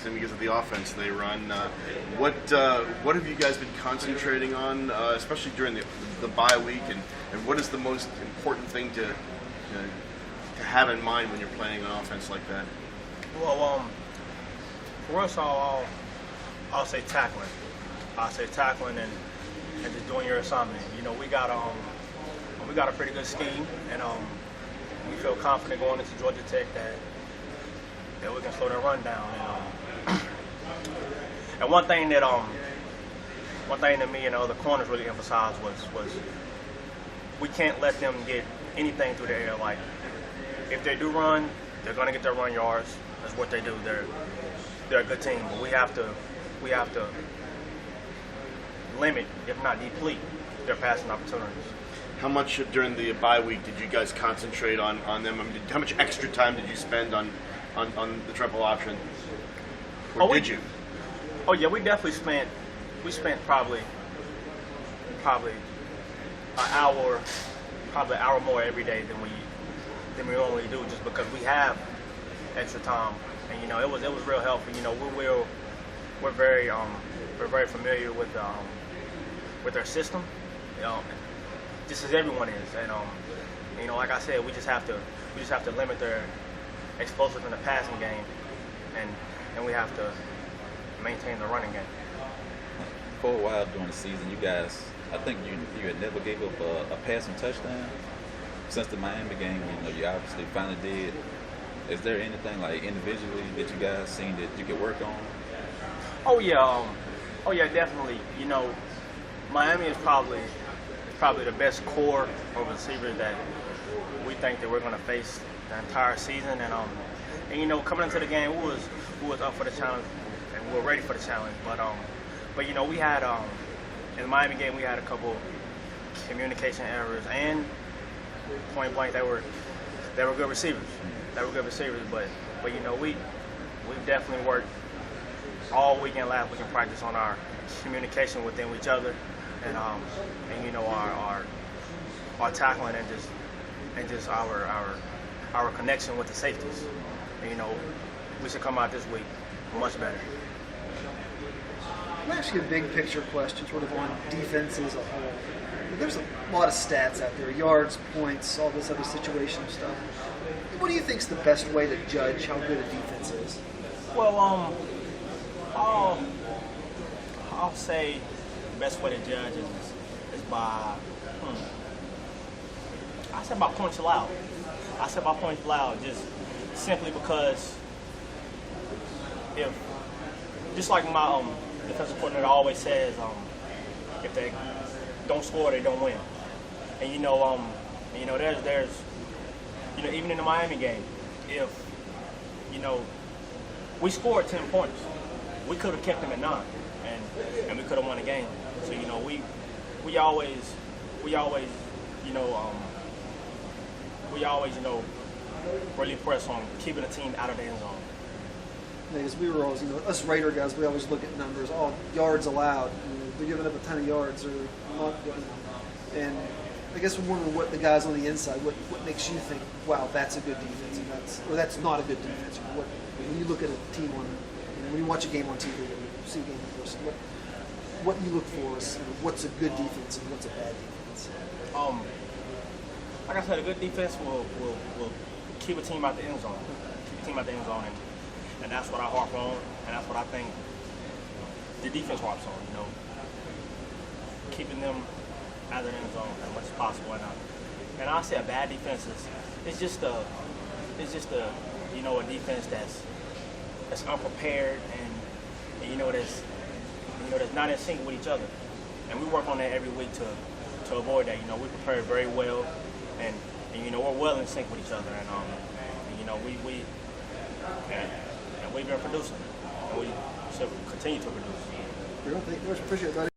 Because of the offense they run. What have you guys been concentrating on, especially during the bye week, and what is the most important thing to have in mind when you're playing an offense like that? Well, for us, I'll say tackling. I'll say tackling and just doing your assignment. You know, we got a pretty good scheme, and we feel confident going into Georgia Tech that we can slow their run down. And one thing that me and the other corners really emphasized was we can't let them get anything through the air. Like, if they do run, they're going to get their run yards. That's what they do. They're a good team, but we have to limit, if not deplete, their passing opportunities. How much during the bye week did you guys concentrate on them? I mean, how much extra time did you spend on the triple option? Or did you? Oh yeah, we definitely spent. We spent probably an hour, probably an hour more every day than we normally do, just because we have extra time. And it was real helpful. We're very familiar with their system. Just as everyone is. And like I said, we just have to limit their explosiveness in the passing game, and we have to maintain the running game. For a while during the season, you guys, I think you had never gave up a passing touchdown. Since the Miami game, you obviously finally did. Is there anything like individually that you guys seen that you could work on? Oh yeah, definitely. Miami is probably the best core of receivers that we think that we're going to face the entire season. And coming into the game, we was up for the challenge and we were ready for the challenge. But we had in the Miami game we had a couple communication errors, and point blank they were good receivers. They were good receivers, but we definitely worked all weekend last week in practice on our communication within each other, and our tackling and just our connection with the safeties. And, we should come out this week much better. I'm going to ask you a big picture question, sort of on defense as a whole. There's a lot of stats out there, yards, points, all this other situational stuff. What do you think is the best way to judge how good a defense is? Well, I'll say the best way to judge is by I said by points allowed. I said by points allowed just simply because just like my defensive coordinator always says, if they don't score, they don't win. And there's even in the Miami game, if we scored 10 points, we could have kept them at 9, and we could have won the game. So we always really press on keeping the team out of the end zone. Because we were always, us Raider guys, we always look at numbers. All yards allowed. They're giving up a ton of yards or not. And I guess we're wondering what the guys on the inside, what makes you think, wow, that's a good defense, or that's not a good defense. When you look at a team when you watch a game on TV, or you see a game in person, what you look for is what's a good defense and what's a bad defense. Like I said, a good defense will keep a team out the end zone. Keep a team out the end zone, and that's what I harp on, and that's what I think the defense harps on. Keeping them out of the end zone as much as possible. And I say a bad defense is just a defense that's unprepared and that's not in sync with each other. And we work on that every week to avoid that. We prepare very well, and we're well in sync with each other. And we've been producing, and we should continue to produce. Thank you very much. Appreciate it, buddy.